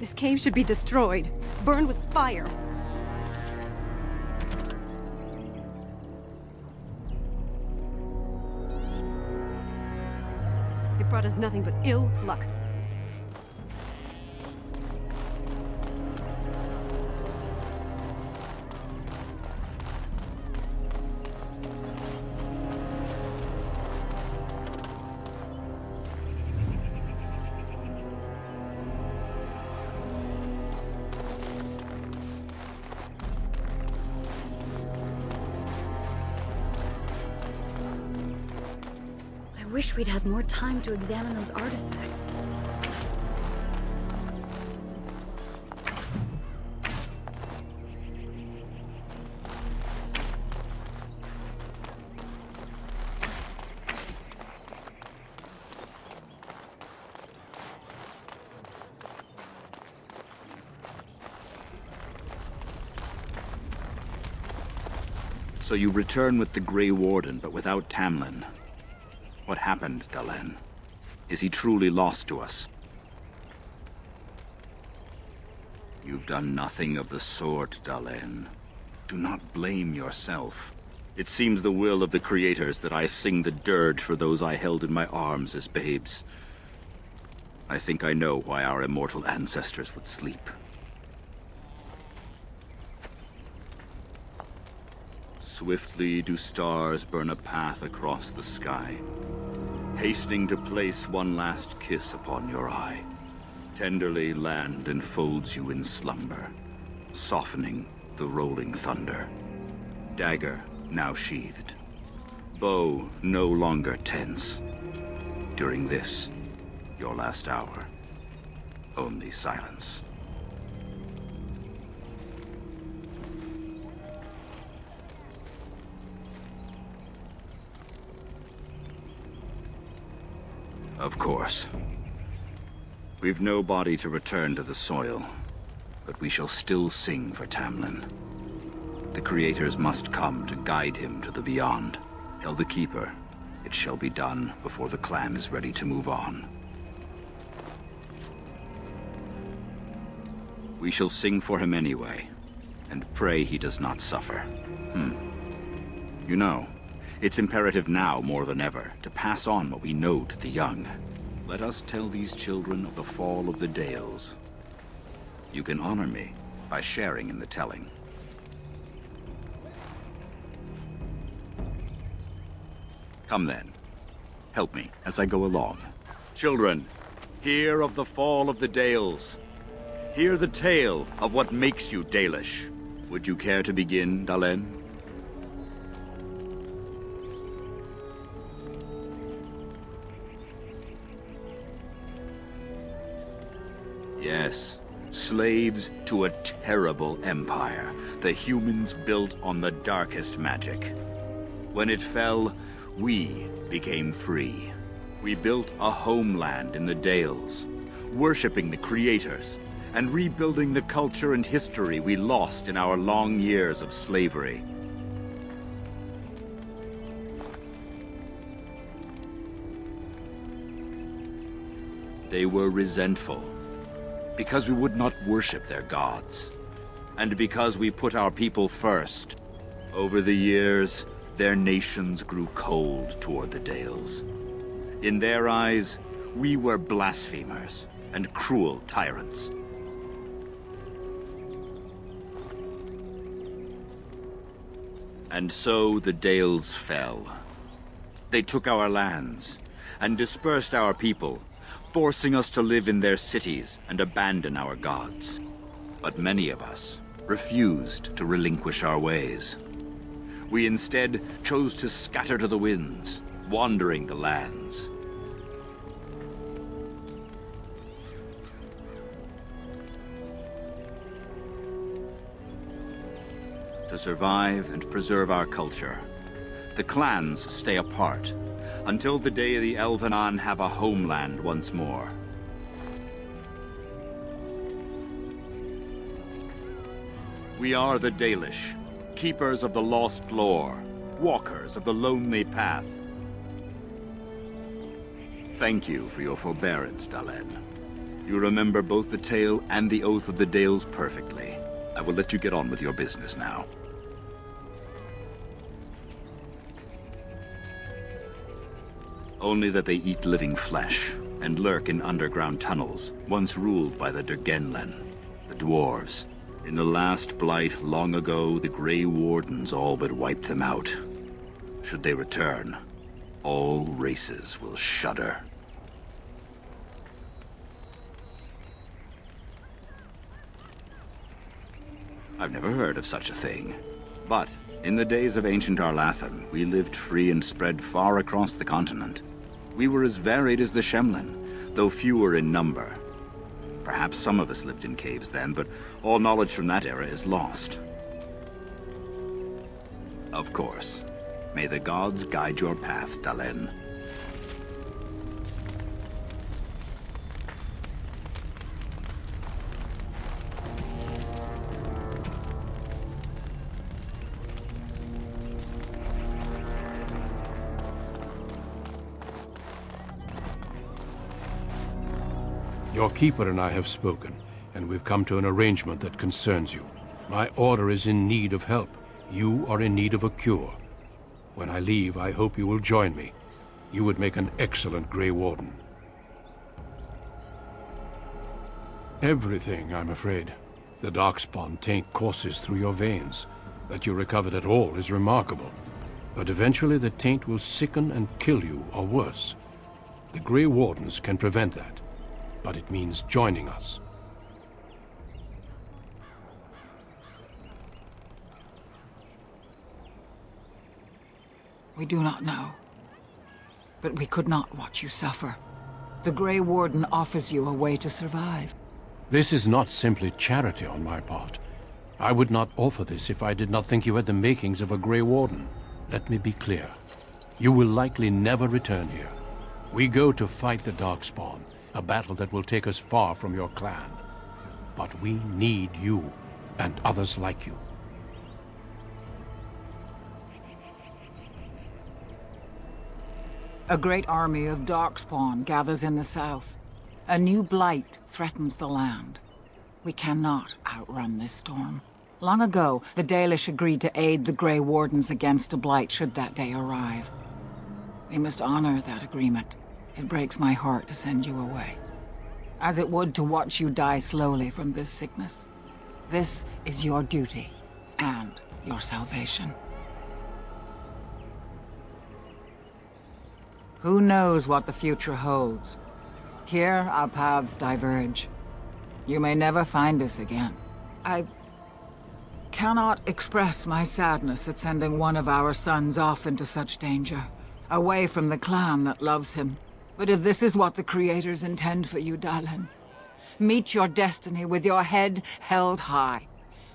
This cave should be destroyed, burned with fire. It brought us nothing but ill luck. I wish we'd had more time to examine those artifacts. So you return with the Grey Warden, but without Tamlin. What happened, Dalen? Is he truly lost to us? You've done nothing of the sort, Dalen. Do not blame yourself. It seems the will of the Creators that I sing the dirge for those I held in my arms as babes. I think I know why our immortal ancestors would sleep. Swiftly do stars burn a path across the sky, hastening to place one last kiss upon your eye. Tenderly land enfolds you in slumber, softening the rolling thunder. Dagger now sheathed, bow no longer tense. During this, your last hour, only silence. Of course. We've no body to return to the soil, but we shall still sing for Tamlin. The Creators must come to guide him to the beyond. Tell the Keeper, it shall be done before the clan is ready to move on. We shall sing for him anyway, and pray he does not suffer. You know, it's imperative now more than ever to pass on what we know to the young. Let us tell these children of the fall of the Dales. You can honor me by sharing in the telling. Come then. Help me as I go along. Children, hear of the fall of the Dales. Hear the tale of what makes you Dalish. Would you care to begin, Dalen? Yes, slaves to a terrible empire the humans built on the darkest magic. When it fell, we became free. We built a homeland in the Dales, worshipping the Creators, and rebuilding the culture and history we lost in our long years of slavery. They were resentful, because we would not worship their gods, and because we put our people first. Over the years, their nations grew cold toward the Dales. In their eyes, we were blasphemers and cruel tyrants. And so the Dales fell. They took our lands and dispersed our people, forcing us to live in their cities and abandon our gods. But many of us refused to relinquish our ways. We instead chose to scatter to the winds, wandering the lands. To survive and preserve our culture, the clans stay apart, until the day the Elvenan have a homeland once more. We are the Dalish, keepers of the lost lore, walkers of the lonely path. Thank you for your forbearance, Dalen. You remember both the tale and the Oath of the Dales perfectly. I will let you get on with your business now. Only that they eat living flesh, and lurk in underground tunnels, once ruled by the Dergenlen, the dwarves. In the last blight long ago, the Grey Wardens all but wiped them out. Should they return, all races will shudder. I've never heard of such a thing. But in the days of ancient Arlathan, we lived free and spread far across the continent. We were as varied as the Shemlin, though fewer in number. Perhaps some of us lived in caves then, but all knowledge from that era is lost. Of course. May the gods guide your path, Dalen. Your keeper and I have spoken, and we've come to an arrangement that concerns you. My order is in need of help. You are in need of a cure. When I leave, I hope you will join me. You would make an excellent Grey Warden. Everything, I'm afraid. The Darkspawn taint courses through your veins. That you recovered at all is remarkable. But eventually the taint will sicken and kill you, or worse. The Grey Wardens can prevent that. But it means joining us. We do not know. But we could not watch you suffer. The Grey Warden offers you a way to survive. This is not simply charity on my part. I would not offer this if I did not think you had the makings of a Grey Warden. Let me be clear. You will likely never return here. We go to fight the Darkspawn. A battle that will take us far from your clan. But we need you, and others like you. A great army of Darkspawn gathers in the south. A new blight threatens the land. We cannot outrun this storm. Long ago, the Dalish agreed to aid the Grey Wardens against a blight should that day arrive. We must honor that agreement. It breaks my heart to send you away, as it would to watch you die slowly from this sickness. This is your duty, and your salvation. Who knows what the future holds? Here, our paths diverge. You may never find us again. I cannot express my sadness at sending one of our sons off into such danger, away from the clan that loves him. But if this is what the Creators intend for you, Dalen, meet your destiny with your head held high.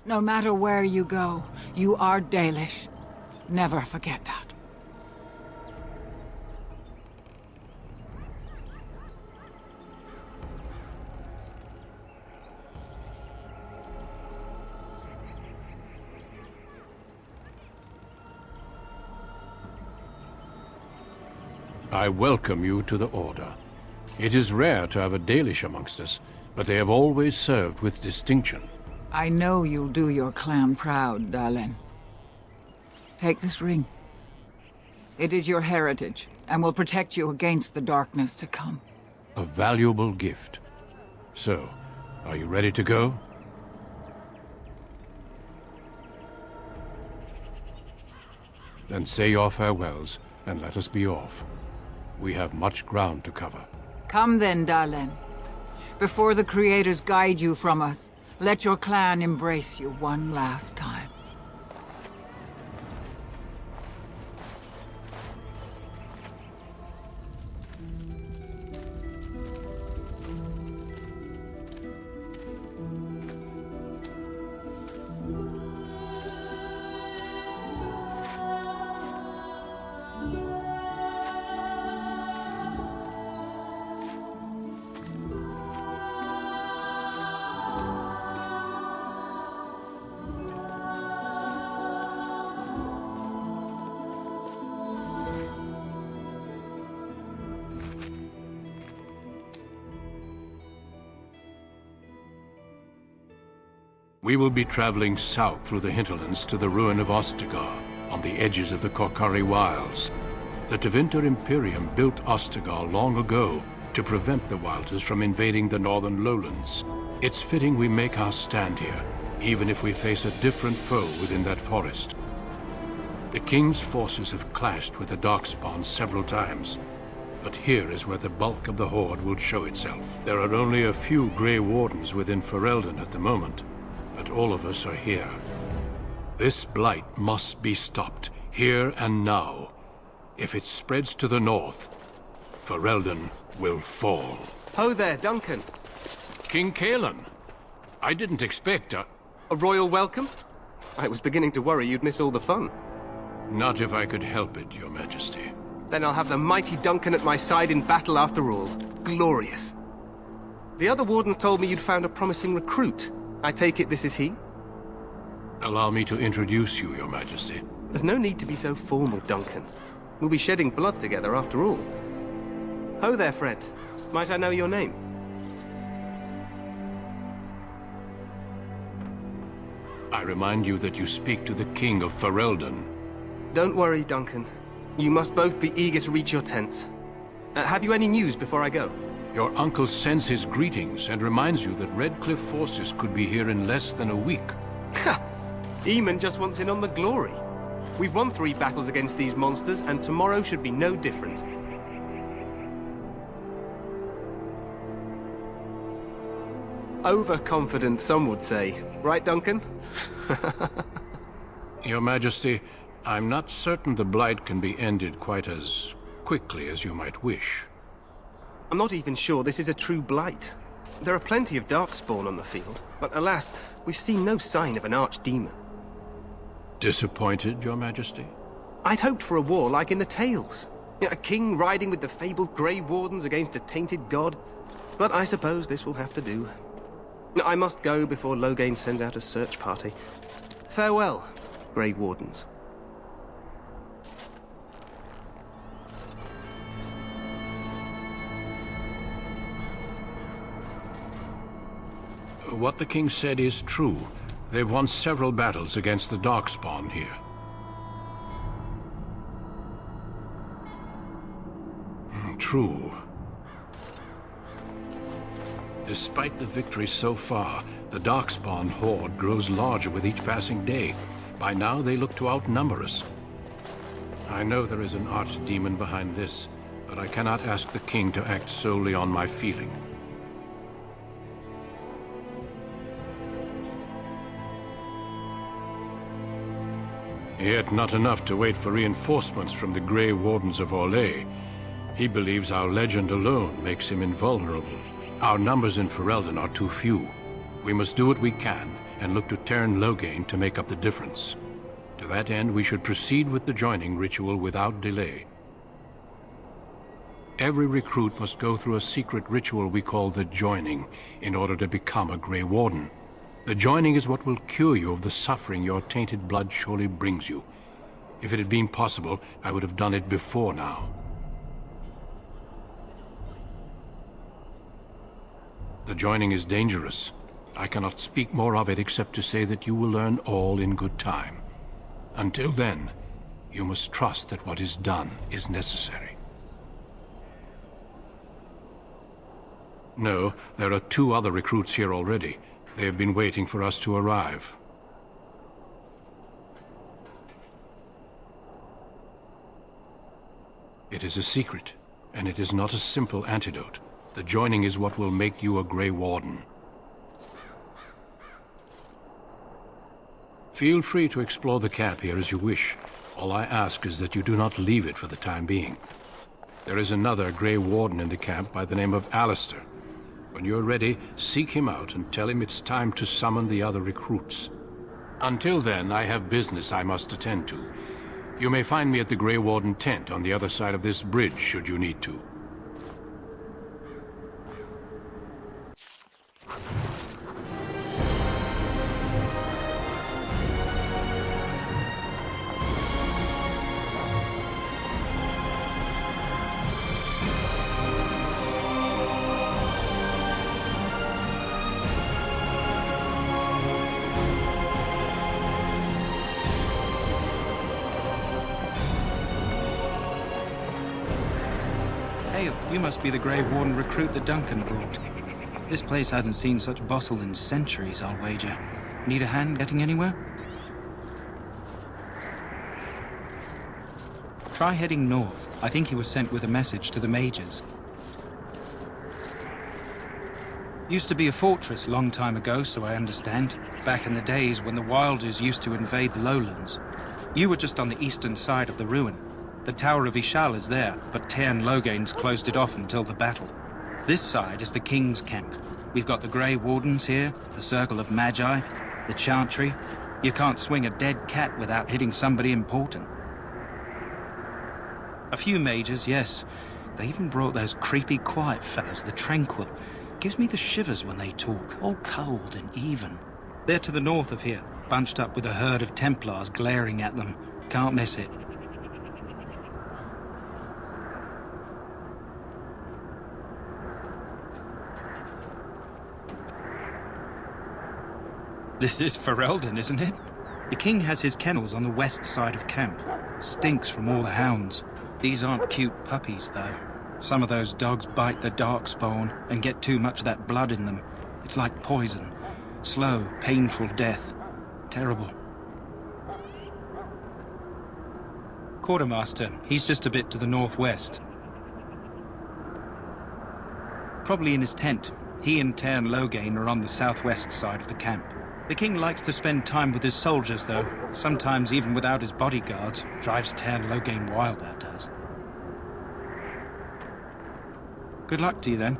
No matter where you go, you are Dalish. Never forget that. I welcome you to the Order. It is rare to have a Dalish amongst us, but they have always served with distinction. I know you'll do your clan proud, Dalen. Take this ring. It is your heritage, and will protect you against the darkness to come. A valuable gift. So, are you ready to go? Then say your farewells, and let us be off. We have much ground to cover. Come then, Dalen. Before the Creators guide you from us, let your clan embrace you one last time. We will be traveling south through the hinterlands to the ruin of Ostagar, on the edges of the Korcari Wilds. The Tevinter Imperium built Ostagar long ago to prevent the Wilders from invading the northern lowlands. It's fitting we make our stand here, even if we face a different foe within that forest. The King's forces have clashed with the Darkspawn several times, but here is where the bulk of the Horde will show itself. There are only a few Grey Wardens within Ferelden at the moment, but all of us are here. This blight must be stopped, here and now. If it spreads to the north, Ferelden will fall. Ho there, Duncan. King Cailan, I didn't expect A royal welcome? I was beginning to worry you'd miss all the fun. Not if I could help it, Your Majesty. Then I'll have the mighty Duncan at my side in battle after all. Glorious. The other wardens told me you'd found a promising recruit. I take it this is he? Allow me to introduce you, Your Majesty. There's no need to be so formal, Duncan. We'll be shedding blood together after all. Ho there, friend. Might I know your name? I remind you that you speak to the King of Ferelden. Don't worry, Duncan. You must both be eager to reach your tents. Have you any news before I go? Your uncle sends his greetings and reminds you that Redcliffe forces could be here in less than a week. Ha! Eamon just wants in on the glory. We've won 3 battles against these monsters, and tomorrow should be no different. Overconfident, some would say. Right, Duncan? Your Majesty, I'm not certain the Blight can be ended quite as quickly as you might wish. I'm not even sure this is a true blight. There are plenty of Darkspawn on the field, but alas, we've seen no sign of an archdemon. Disappointed, Your Majesty? I'd hoped for a war like in the Tales. A king riding with the fabled Grey Wardens against a tainted god. But I suppose this will have to do. I must go before Loghain sends out a search party. Farewell, Grey Wardens. What the king said is true. They've won several battles against the Darkspawn here. True. Despite the victory so far, the Darkspawn horde grows larger with each passing day. By now, they look to outnumber us. I know there is an archdemon behind this, but I cannot ask the king to act solely on my feeling. Yet not enough to wait for reinforcements from the Grey Wardens of Orlais. He believes our legend alone makes him invulnerable. Our numbers in Ferelden are too few. We must do what we can, and look to Teyrn Loghain to make up the difference. To that end, we should proceed with the joining ritual without delay. Every recruit must go through a secret ritual we call the Joining, in order to become a Grey Warden. The Joining is what will cure you of the suffering your tainted blood surely brings you. If it had been possible, I would have done it before now. The Joining is dangerous. I cannot speak more of it except to say that you will learn all in good time. Until then, you must trust that what is done is necessary. No, there are 2 other recruits here already. They have been waiting for us to arrive. It is a secret, and it is not a simple antidote. The Joining is what will make you a Grey Warden. Feel free to explore the camp here as you wish. All I ask is that you do not leave it for the time being. There is another Grey Warden in the camp by the name of Alistair. When you're ready, seek him out and tell him it's time to summon the other recruits. Until then, I have business I must attend to. You may find me at the Grey Warden tent on the other side of this bridge, should you need to. Hail, you must be the Grey Warden recruit that Duncan brought. This place hasn't seen such bustle in centuries, I'll wager. Need a hand getting anywhere? Try heading north. I think he was sent with a message to the mages. Used to be a fortress long time ago, so I understand. Back in the days when the Wilders used to invade the lowlands. You were just on the eastern side of the ruin. The Tower of Ishal is there, but Tairn Logain's closed it off until the battle. This side is the King's camp. We've got the Grey Wardens here, the Circle of Magi, the Chantry. You can't swing a dead cat without hitting somebody important. A few mages, yes. They even brought those creepy quiet fellows, the Tranquil. Gives me the shivers when they talk, all cold and even. They're to the north of here, bunched up with a herd of Templars glaring at them. Can't miss it. This is Ferelden, isn't it? The king has his kennels on the west side of camp. Stinks from all the hounds. These aren't cute puppies, though. Some of those dogs bite the darkspawn and get too much of that blood in them. It's like poison. Slow, painful death. Terrible. Quartermaster, he's just a bit to the northwest. Probably in his tent. He and Tairn Logain are on the southwest side of the camp. The king likes to spend time with his soldiers, though. Sometimes even without his bodyguards. Drives Tairn Logain wild, that does. Good luck to you, then.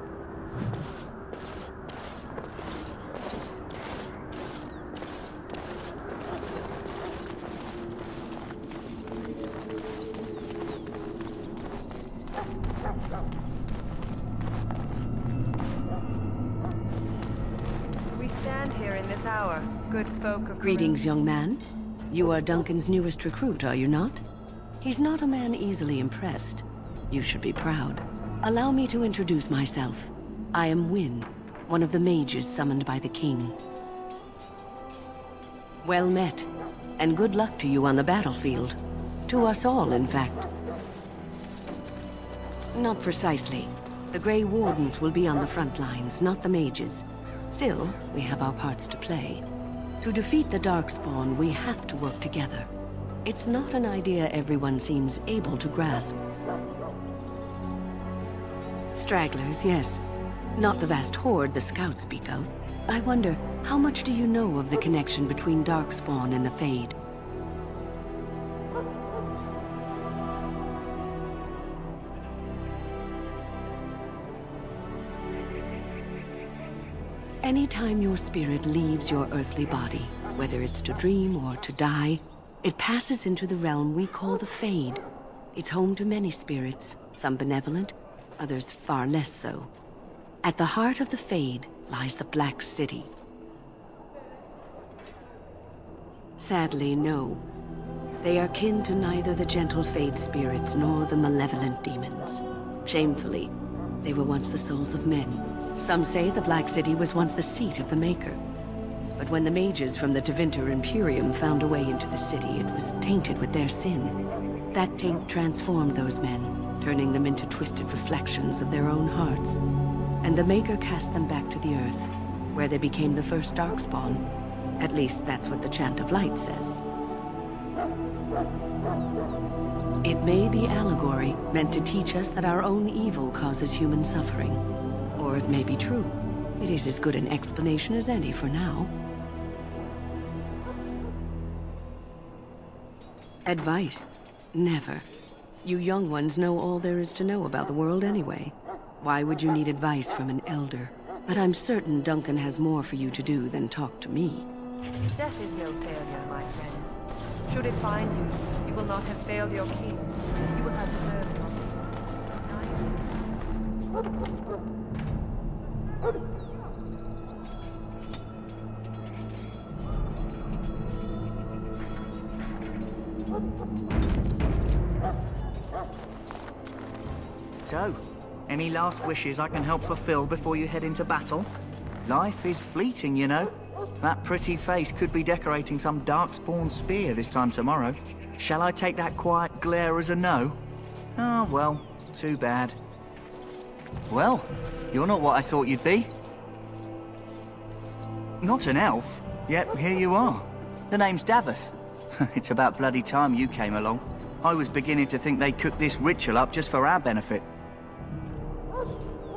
We stand here in this hour, good folk of... Greetings, young man. You are Duncan's newest recruit, are you not? He's not a man easily impressed. You should be proud. Allow me to introduce myself. I am Wynne, one of the mages summoned by the king. Well met, and good luck to you on the battlefield. To us all, in fact. Not precisely. The Grey Wardens will be on the front lines, not the mages. Still, we have our parts to play. To defeat the Darkspawn, we have to work together. It's not an idea everyone seems able to grasp. Stragglers, yes. Not the vast horde the scouts speak of. I wonder, how much do you know of the connection between Darkspawn and the Fade? Anytime your spirit leaves your earthly body, whether it's to dream or to die, it passes into the realm we call the Fade. It's home to many spirits, some benevolent, others far less so. At the heart of the Fade lies the Black City. Sadly, no. They are kin to neither the gentle Fade spirits nor the malevolent demons. Shamefully, they were once the souls of men. Some say the Black City was once the seat of the Maker. But when the mages from the Tevinter Imperium found a way into the city, it was tainted with their sin. That taint transformed those men, turning them into twisted reflections of their own hearts. And the Maker cast them back to the Earth, where they became the first Darkspawn. At least that's what the Chant of Light says. It may be allegory, meant to teach us that our own evil causes human suffering. Or it may be true. It is as good an explanation as any for now. Advice? Never. You young ones know all there is to know about the world anyway. Why would you need advice from an elder? But I'm certain Duncan has more for you to do than talk to me. Death is no failure, my friends. Should it find you, you will not have failed your king. You will have served your So, any last wishes I can help fulfill before you head into battle? Life is fleeting, you know. That pretty face could be decorating some Darkspawn spear this time tomorrow. Shall I take that quiet glare as a no? Oh, well, too bad. Well, you're not what I thought you'd be. Not an elf, yet here you are. The name's Daveth. It's about bloody time you came along. I was beginning to think they cooked this ritual up just for our benefit.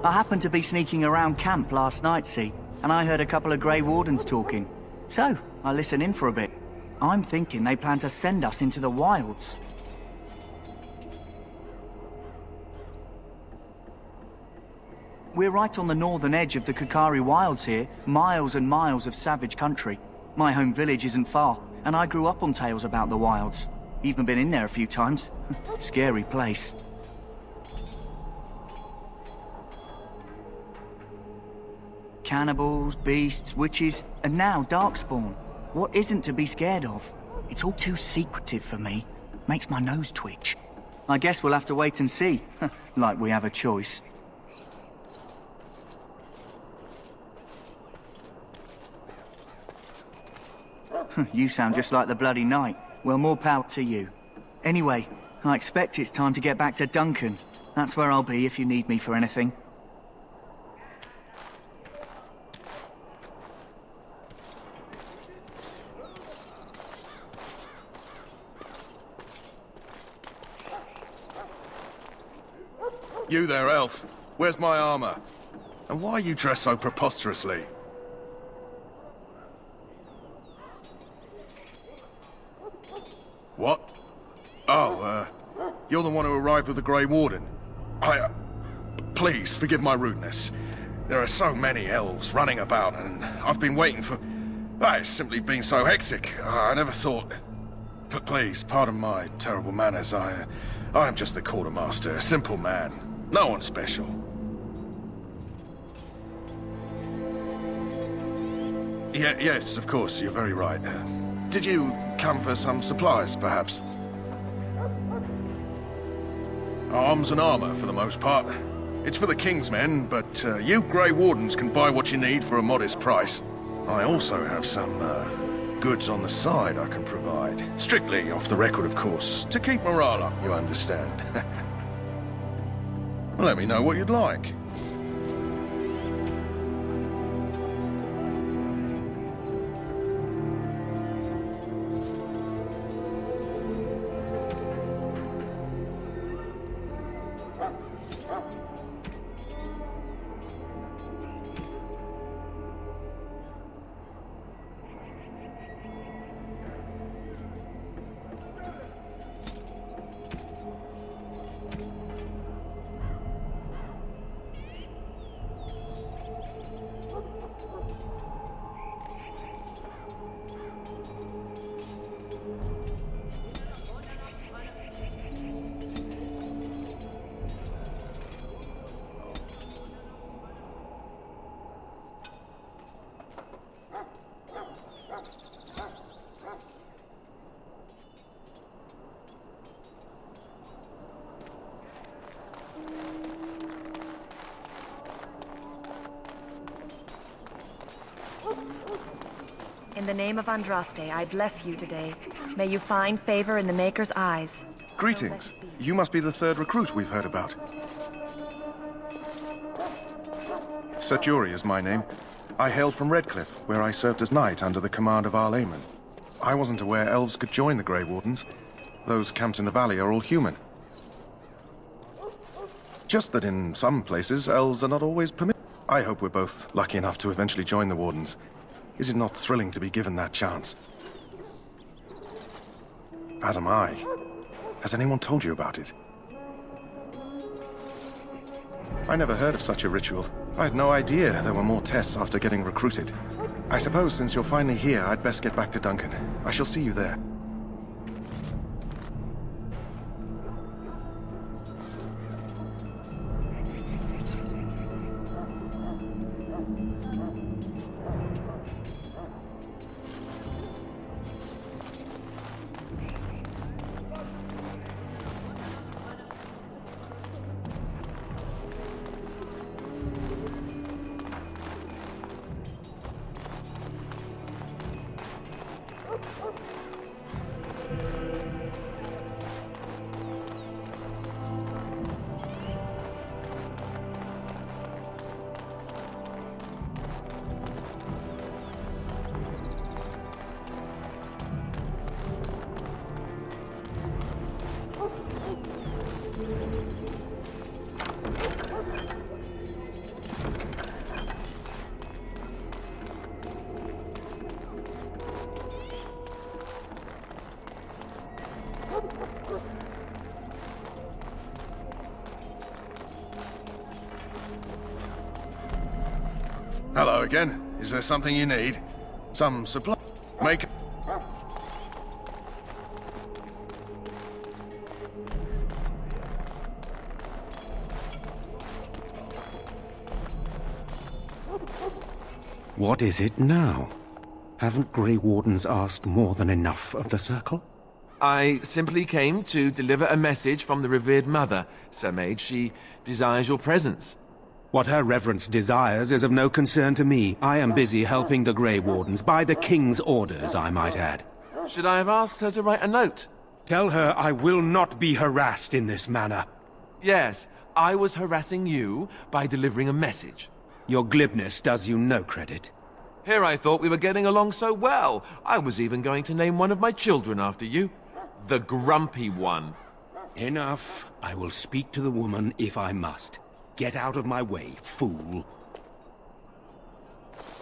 I happened to be sneaking around camp last night, see, and I heard a couple of Grey Wardens talking. So, I listened in for a bit. I'm thinking they plan to send us into the wilds. We're right on the northern edge of the Kukari Wilds here, miles and miles of savage country. My home village isn't far, and I grew up on tales about the wilds. Even been in there a few times. Scary place. Cannibals, beasts, witches, and now Darkspawn. What isn't to be scared of? It's all too secretive for me. Makes my nose twitch. I guess we'll have to wait and see. Like we have a choice. You sound just like the bloody knight. Well, more power to you. Anyway, I expect it's time to get back to Duncan. That's where I'll be if you need me for anything. You there, elf. Where's my armor? And why are you dressed so preposterously? What? Oh, you're the one who arrived with the Grey Warden. Please, forgive my rudeness. There are so many elves running about, and I've been waiting for... It's simply been so hectic. I never thought... Please, pardon my terrible manners. I am just the quartermaster, a simple man. No one special. Yes, of course, you're very right. Did you come for some supplies, perhaps? Arms and armor, for the most part. It's for the King's men, but you Grey Wardens can buy what you need for a modest price. I also have some goods on the side I can provide. Strictly off the record, of course, to keep morale up, you understand. Let me know what you'd like. In the name of Andraste, I bless you today. May you find favor in the Maker's eyes. Greetings. You must be the third recruit we've heard about. Serjuri is my name. I hail from Redcliffe, where I served as knight under the command of Arl Eamon. I wasn't aware elves could join the Grey Wardens. Those camped in the valley are all human. Just that in some places, elves are not always permitted. I hope we're both lucky enough to eventually join the Wardens. Is it not thrilling to be given that chance? As am I. Has anyone told you about it? I never heard of such a ritual. I had no idea there were more tests after getting recruited. I suppose since you're finally here, I'd best get back to Duncan. I shall see you there. Hello again. Is there something you need? Some supply? Make... What is it now? Haven't Grey Wardens asked more than enough of the Circle? I simply came to deliver a message from the revered mother, Sir Mage. She desires your presence. What her reverence desires is of no concern to me. I am busy helping the Grey Wardens, by the King's orders, I might add. Should I have asked her to write a note? Tell her I will not be harassed in this manner. Yes, I was harassing you by delivering a message. Your glibness does you no credit. Here I thought we were getting along so well. I was even going to name one of my children after you. The Grumpy One. Enough. I will speak to the woman if I must. Get out of my way, fool.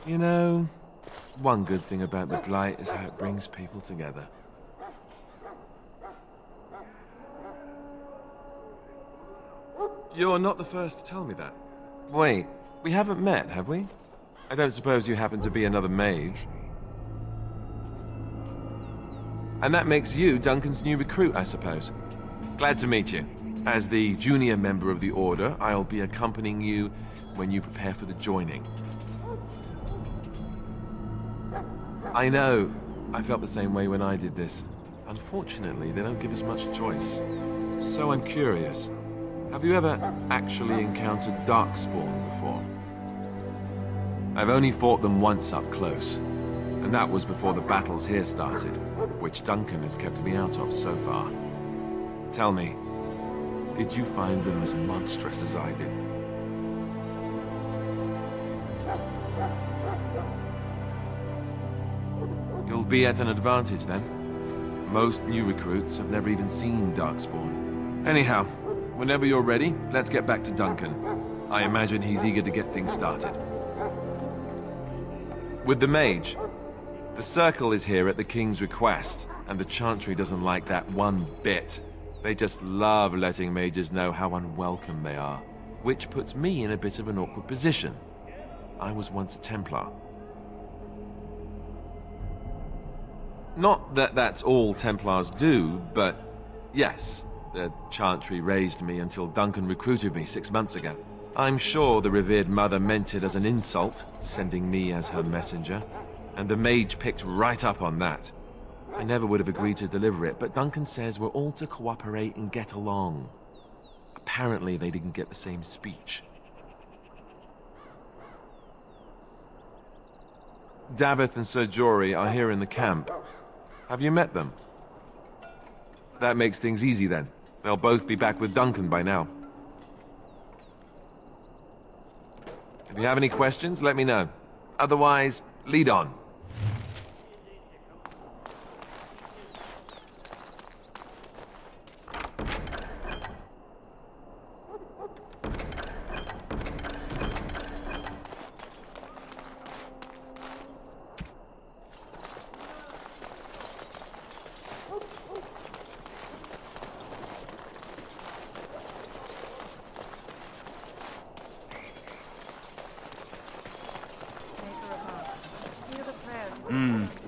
You know, one good thing about the Blight is how it brings people together. You're not the first to tell me that. Wait, we haven't met, have we? I don't suppose you happen to be another mage. And that makes you Duncan's new recruit, I suppose. Glad to meet you. As the junior member of the Order, I'll be accompanying you when you prepare for the joining. I know. I felt the same way when I did this. Unfortunately, they don't give us much choice. So I'm curious. Have you ever actually encountered Darkspawn before? I've only fought them once up close, and that was before the battles here started, which Duncan has kept me out of so far. Tell me, did you find them as monstrous as I did? You'll be at an advantage then. Most new recruits have never even seen Darkspawn. Anyhow, whenever you're ready, let's get back to Duncan. I imagine he's eager to get things started. With the mage, the Circle is here at the King's request, and the Chantry doesn't like that one bit. They just love letting mages know how unwelcome they are, which puts me in a bit of an awkward position. I was once a Templar. Not that that's all Templars do, but yes, the Chantry raised me until Duncan recruited me 6 months ago. I'm sure the revered mother meant it as an insult, sending me as her messenger, and the mage picked right up on that. I never would have agreed to deliver it, but Duncan says we're all to cooperate and get along. Apparently they didn't get the same speech. Davith and Sir Jory are here in the camp. Have you met them? That makes things easy then. They'll both be back with Duncan by now. If you have any questions, let me know. Otherwise, lead on.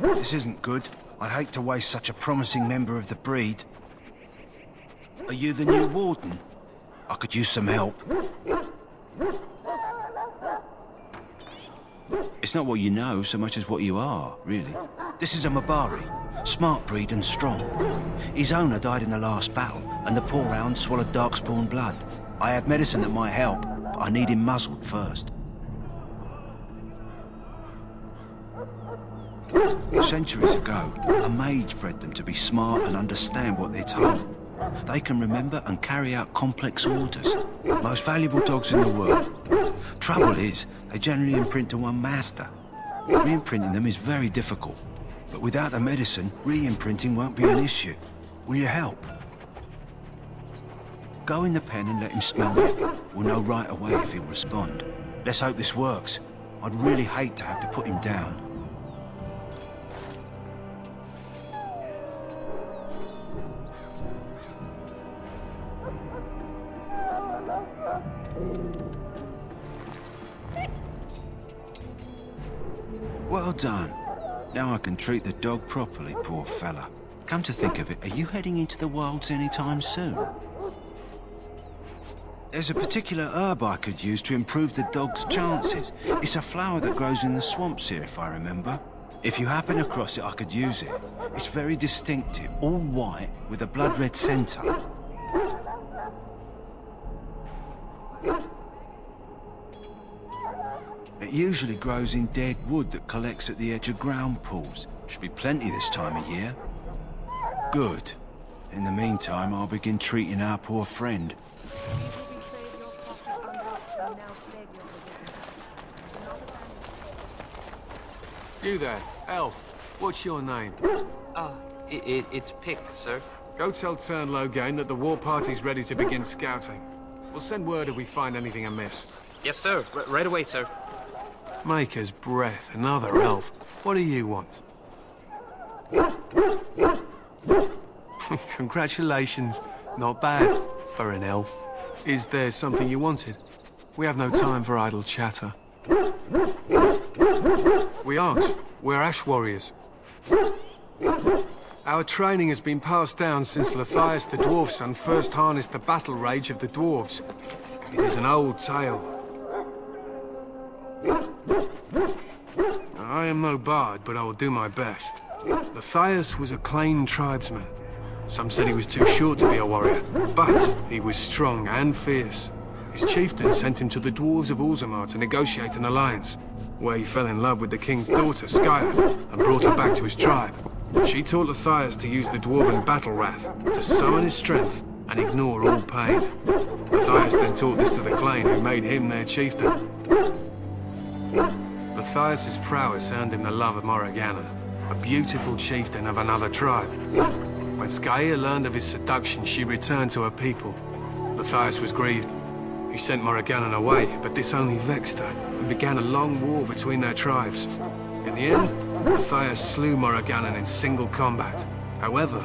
This isn't good. I'd hate to waste such a promising member of the breed. Are you the new warden? I could use some help. It's not what you know so much as what you are, really. This is a Mabari, smart breed and strong. His owner died in the last battle, and the poor hound swallowed Darkspawn blood. I have medicine that might help, but I need him muzzled first. Centuries ago, a mage bred them to be smart and understand what they're told. They can remember and carry out complex orders. Most valuable dogs in the world. Trouble is, they generally imprint to one master. Re-imprinting them is very difficult. But without the medicine, re-imprinting won't be an issue. Will you help? Go in the pen and let him smell it. We'll know right away if he'll respond. Let's hope this works. I'd really hate to have to put him down. Well done. Now I can treat the dog properly, poor fella. Come to think of it, are you heading into the wilds anytime soon? There's a particular herb I could use to improve the dog's chances. It's a flower that grows in the swamps here, if I remember. If you happen across it, I could use it. It's very distinctive, all white, with a blood-red centre. It usually grows in dead wood that collects at the edge of ground pools. Should be plenty this time of year. Good. In the meantime, I'll begin treating our poor friend. You there, elf. What's your name? It's Pick, sir. Go tell Tern Loghain that the war party's ready to begin scouting. We'll send word if we find anything amiss. Yes, sir. Right away, sir. Maker's Breath, another elf. What do you want? Congratulations. Not bad for an elf. Is there something you wanted? We have no time for idle chatter. We aren't. We're Ash Warriors. Our training has been passed down since Lathias the Dwarf Son first harnessed the battle rage of the dwarves. It is an old tale. I am no bard, but I will do my best. Lathias was a claimed tribesman. Some said he was too short to be a warrior, but he was strong and fierce. His chieftain sent him to the dwarves of Orzammar to negotiate an alliance, where he fell in love with the king's daughter, Skya, and brought her back to his tribe. She taught Lathias to use the dwarven battle wrath, to summon his strength and ignore all pain. Lathias then taught this to the Clain, who made him their chieftain. Lathias' prowess earned him the love of Morrigannon, a beautiful chieftain of another tribe. When Skya learned of his seduction, she returned to her people. Lathias was grieved. He sent Morrigannon away, but this only vexed her, and began a long war between their tribes. In the end, Lathias slew Morrigannon in single combat. However,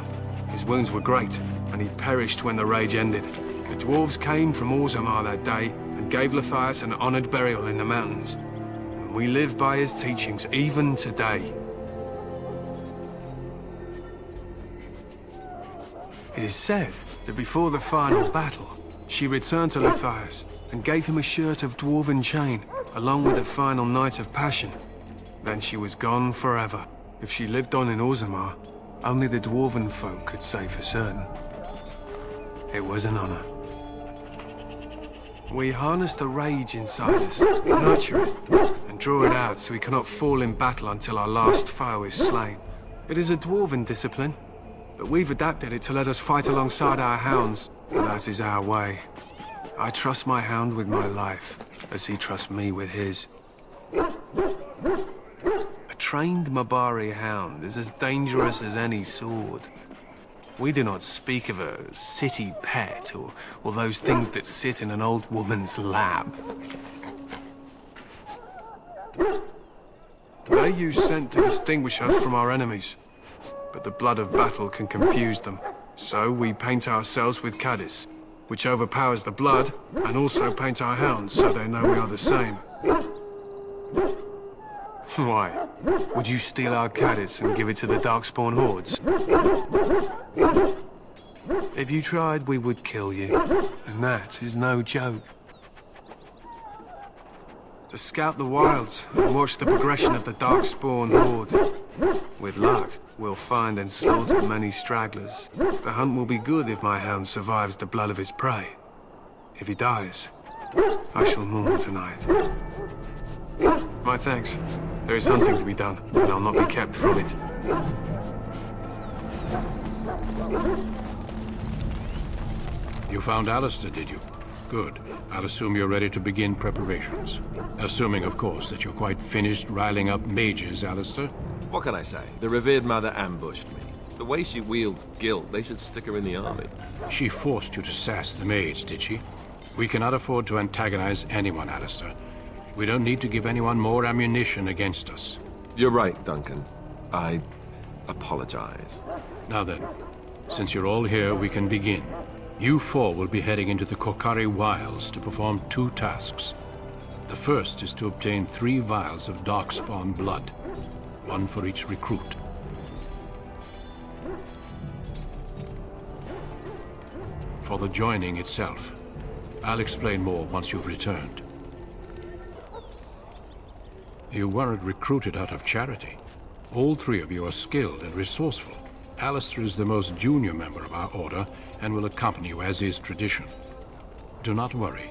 his wounds were great, and he perished when the rage ended. The dwarves came from Orzammar that day, and gave Lathias an honored burial in the mountains. And we live by his teachings even today. It is said that before the final battle, she returned to Lathias and gave him a shirt of dwarven chain, along with a final night of passion. Then she was gone forever. If she lived on in Orzammar, only the dwarven folk could say for certain. It was an honor. We harness the rage inside us, nurture it, and draw it out so we cannot fall in battle until our last foe is slain. It is a dwarven discipline, but we've adapted it to let us fight alongside our hounds. That is our way. I trust my hound with my life, as he trusts me with his. A trained Mabari hound is as dangerous as any sword. We do not speak of a city pet, or those things that sit in an old woman's lap. They use scent to distinguish us from our enemies, but the blood of battle can confuse them. So we paint ourselves with Caddis, which overpowers the blood, and also paint our hounds so they know we are the same. Why? Would you steal our Caddis and give it to the Darkspawn hordes? If you tried, we would kill you, and that is no joke. To scout the wilds and watch the progression of the Darkspawn horde. With luck, we'll find and slaughter many stragglers. The hunt will be good if my hound survives the blood of his prey. If he dies, I shall mourn tonight. My thanks. There is hunting to be done, and I'll not be kept from it. You found Alistair, did you? Good. I'll assume you're ready to begin preparations. Assuming, of course, that you're quite finished riling up mages, Alistair. What can I say? The revered mother ambushed me. The way she wields guilt, they should stick her in the army. She forced you to sass the mage, did she? We cannot afford to antagonize anyone, Alistair. We don't need to give anyone more ammunition against us. You're right, Duncan. I apologize. Now then, since you're all here, we can begin. You four will be heading into the Kokari Wilds to perform two tasks. The first is to obtain 3 vials of Darkspawn blood, 1 for each recruit. For the joining itself, I'll explain more once you've returned. You weren't recruited out of charity. All 3 of you are skilled and resourceful. Alistair is the most junior member of our order and will accompany you as is tradition. Do not worry.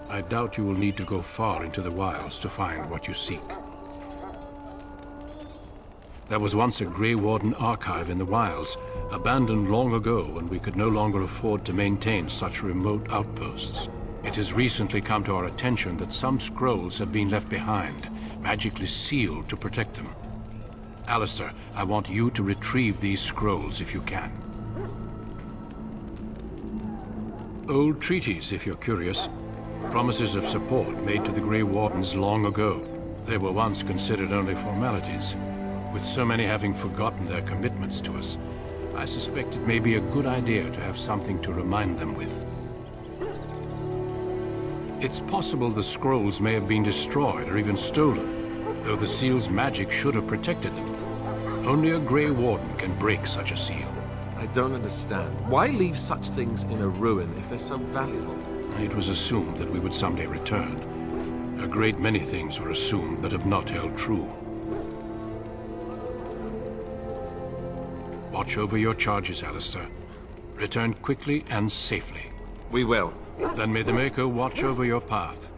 I doubt you will need to go far into the wilds to find what you seek. There was once a Grey Warden archive in the wilds, abandoned long ago when we could no longer afford to maintain such remote outposts. It has recently come to our attention that some scrolls have been left behind, magically sealed to protect them. Alistair, I want you to retrieve these scrolls if you can. Old treaties, if you're curious. Promises of support made to the Grey Wardens long ago. They were once considered only formalities. With so many having forgotten their commitments to us, I suspect it may be a good idea to have something to remind them with. It's possible the scrolls may have been destroyed or even stolen, though the seal's magic should have protected them. Only a Grey Warden can break such a seal. I don't understand. Why leave such things in a ruin if they're so valuable? It was assumed that we would someday return. A great many things were assumed that have not held true. Watch over your charges, Alistair. Return quickly and safely. We will. Then may the Maker watch over your path.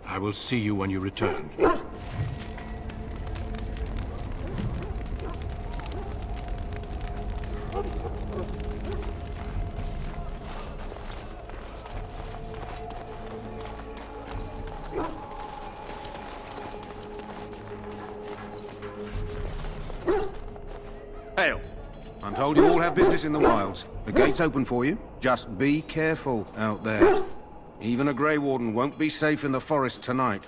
I will see you when you return. Hail. I'm told you all have business in the wilds. The gate's open for you. Just be careful out there. Even a Grey Warden won't be safe in the forest tonight.